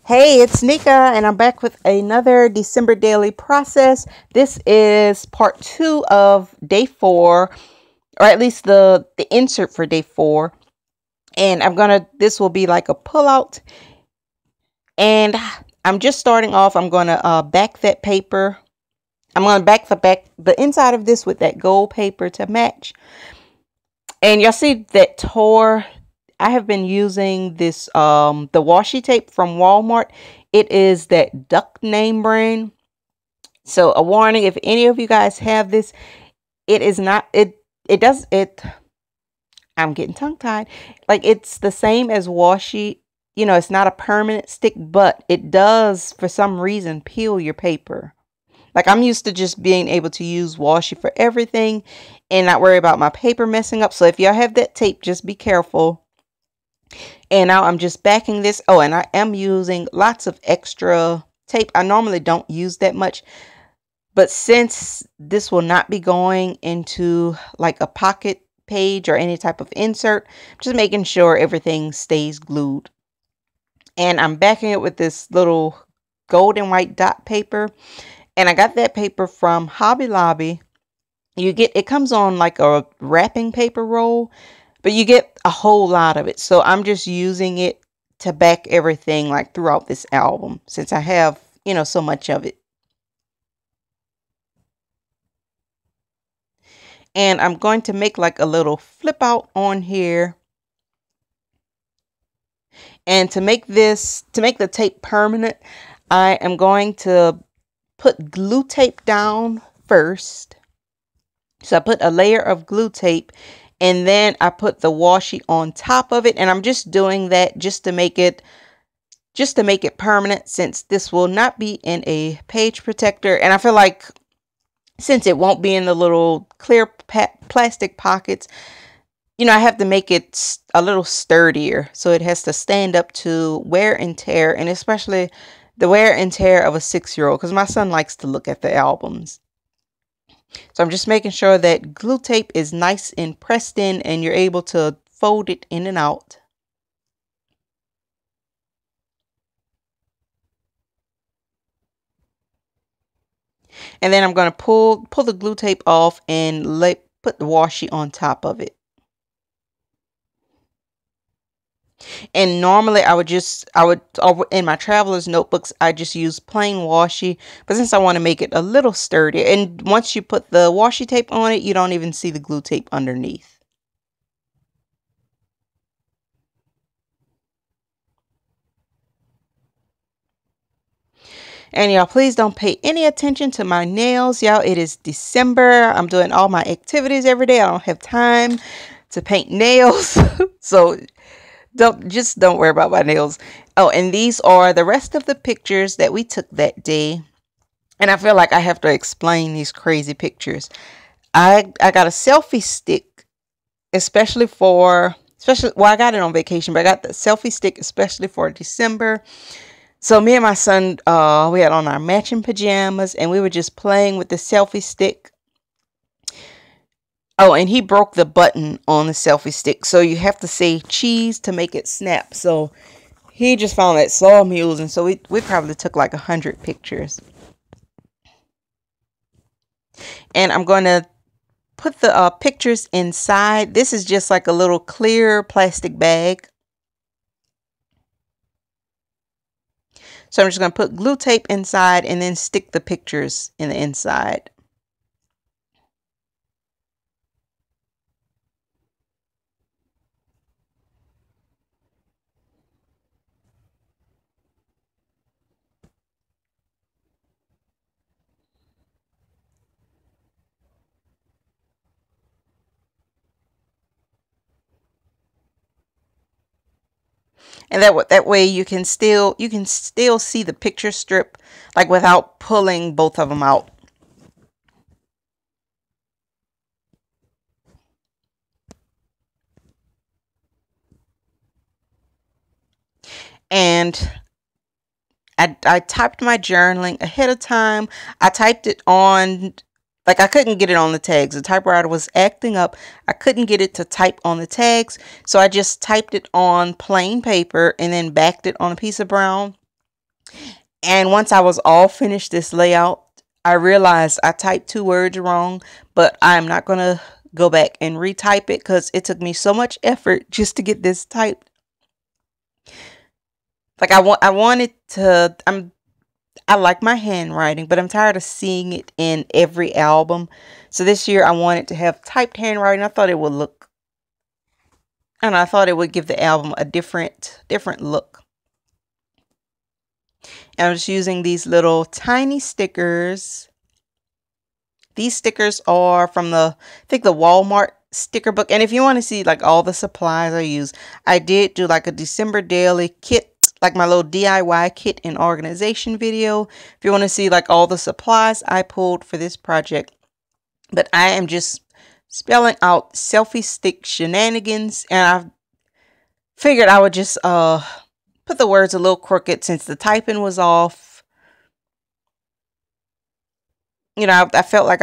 Hey, it's Nika, and I'm back with another December daily process. This is part 2 of day 4, or at least the insert for day 4. And this will be like a pullout. And I'm just starting off. I'm gonna back that paper. I'm gonna back the inside of this with that gold paper to match. And y'all see that tore. I have been using this the washi tape from Walmart. It is that duck name brand. So a warning, if any of you guys have this, it is not I'm getting tongue tied. Like, it's the same as washi. You know, it's not a permanent stick, but it does for some reason peel your paper. Like, I'm used to just being able to use washi for everything and not worry about my paper messing up. So if y'all have that tape, just be careful. And now I'm just backing this. Oh, and I am using lots of extra tape. I normally don't use that much, but since this will not be going into like a pocket page or any type of insert, I'm just making sure everything stays glued. And I'm backing it with this little gold and white dot paper. And I got that paper from Hobby Lobby. It comes on like a wrapping paper roll, but you get a whole lot of it. So I'm just using it to back everything like throughout this album, since I have, so much of it. And I'm going to make like a little flip out on here. And to make the tape permanent, I am going to put glue tape down first. So I put a layer of glue tape, and then I put the washi on top of it. And I'm just doing that just to make it permanent, since this will not be in a page protector. And I feel like since it won't be in the little clear plastic pockets, I have to make it a little sturdier. So it has to stand up to wear and tear, and especially the wear and tear of a 6-year-old, because my son likes to look at the albums. So I'm just making sure that glue tape is nice and pressed in, and you're able to fold it in and out. And then I'm going to pull the glue tape off and put the washi on top of it. And normally I would in my traveler's notebooks, I just use plain washi. But since I want to make it a little sturdier, and once you put the washi tape on it, you don't even see the glue tape underneath. And y'all, please don't pay any attention to my nails. Y'all, it is December. I'm doing all my activities every day. I don't have time to paint nails. So don't worry about my nails. Oh, and these are the rest of the pictures that we took that day. And I feel like I have to explain these crazy pictures. I got a selfie stick, well, I got it on vacation, but I got the selfie stick especially for December. So me and my son, we had on our matching pajamas, and we were just playing with the selfie stick. Oh, and he broke the button on the selfie stick, so you have to say cheese to make it snap. So he just found that so amusing. So we probably took like 100 pictures. And I'm going to put the pictures inside. This is just like a little clear plastic bag. So I'm just going to put glue tape inside and then stick the pictures in the inside. And that way you can still see the picture strip, like, without pulling both of them out. And I typed my journaling ahead of time. I typed it on, like, I couldn't get it on the tags. The typewriter was acting up. I couldn't get it to type on the tags. So I just typed it on plain paper and then backed it on a piece of brown. And once I was all finished this layout, I realized I typed 2 words wrong, but I'm not going to go back and retype it because it took me so much effort just to get this typed. Like I wanted to, I like my handwriting, but I'm tired of seeing it in every album. So this year I wanted to have typed handwriting. I thought it would look, and I thought it would give the album a different look. And I'm just using these little tiny stickers. These stickers are from I think the Walmart sticker book. And if you want to see like all the supplies I use, I did do like a December daily kit, like my little DIY kit and organization video. If you want to see like all the supplies I pulled for this project. But I am just spelling out selfie stick shenanigans, and I figured I would just put the words a little crooked since the typing was off. You know, I felt like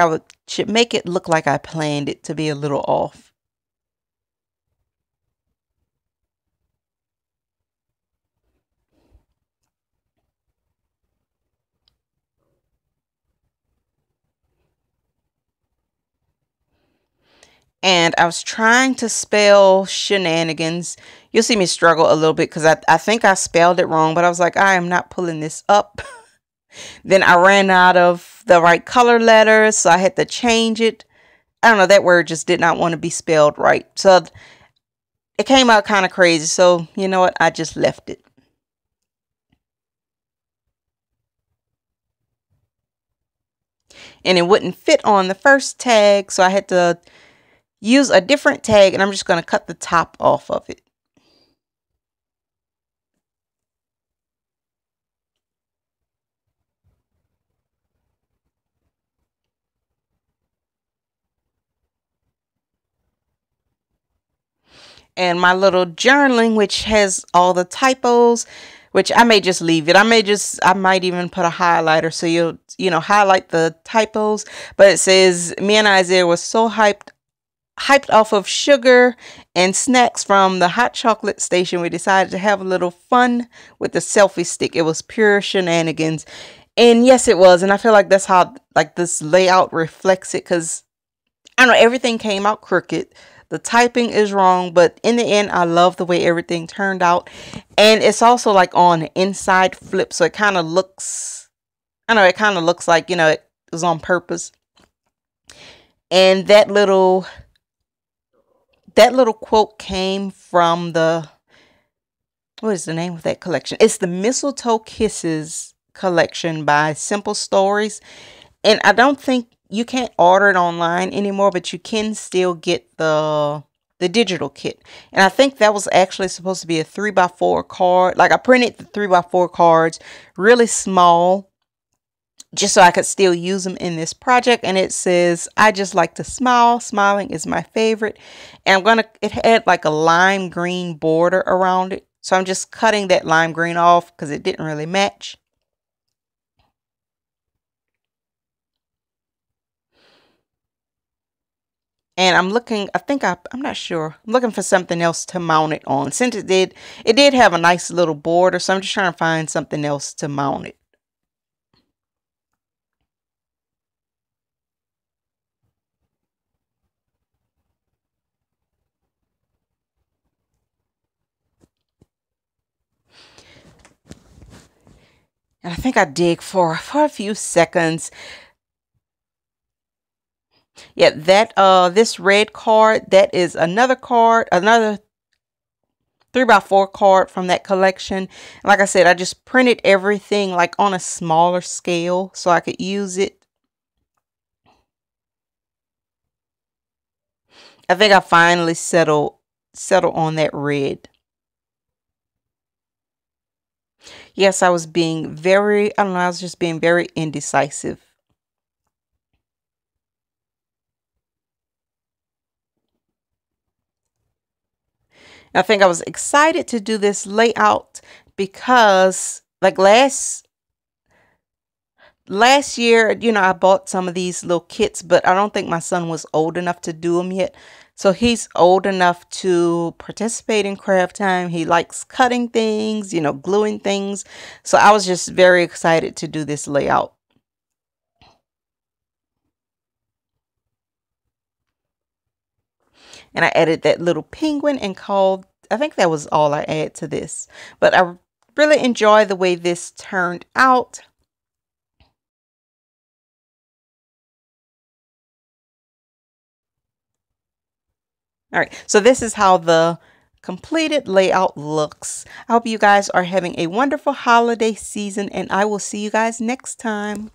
should make it look like I planned it to be a little off. And I was trying to spell shenanigans. You'll see me struggle a little bit because I think I spelled it wrong, but I was like, I am not pulling this up. Then I ran out of the right color letters, so I had to change it. I don't know, that word just did not want to be spelled right. So it came out kind of crazy. So you know what? I just left it. And it wouldn't fit on the first tag, so I had to use a different tag, and I'm just going to cut the top off of it. And my little journaling, which has all the typos, which I may just leave it. I might even put a highlighter so you know, highlight the typos. But it says, me and Isaiah was so hyped off of sugar and snacks from the hot chocolate station, we decided to have a little fun with the selfie stick. It was pure shenanigans. And yes, it was. And I feel like that's how like this layout reflects it, because I don't know, everything came out crooked. The typing is wrong, but in the end, I love the way everything turned out. And it's also like on the inside flip, so it kind of looks, I don't know, it kind of looks like, you know, it was on purpose. And that little quote came from what is the name of that collection? It's the Mistletoe Kisses collection by Simple Stories. And I don't think you can't order it online anymore, but you can still get the digital kit. And I think that was actually supposed to be a 3x4 card. Like I printed the 3x4 cards really small, just so I could still use them in this project. And it says, I just like to smile. Smiling is my favorite. And it had like a lime green border around it. So I'm just cutting that lime green off because it didn't really match. And I'm looking, I'm not sure. I'm looking for something else to mount it on. Since it did have a nice little border. So I'm just trying to find something else to mount it. And I think I dig for a few seconds. Yeah, this red card, that is another 3x4 card from that collection. And like I said, I just printed everything like on a smaller scale so I could use it. I think I finally settled on that red. Yes, I was being very, I don't know, I was just being very indecisive. I think I was excited to do this layout because like last year, you know, I bought some of these little kits, but I don't think my son was old enough to do them yet. So he's old enough to participate in craft time. He likes cutting things, you know, gluing things. So I was just very excited to do this layout. And I added that little penguin and called, I think that was all I added to this. But I really enjoy the way this turned out. All right, so this is how the completed layout looks. I hope you guys are having a wonderful holiday season, and I will see you guys next time.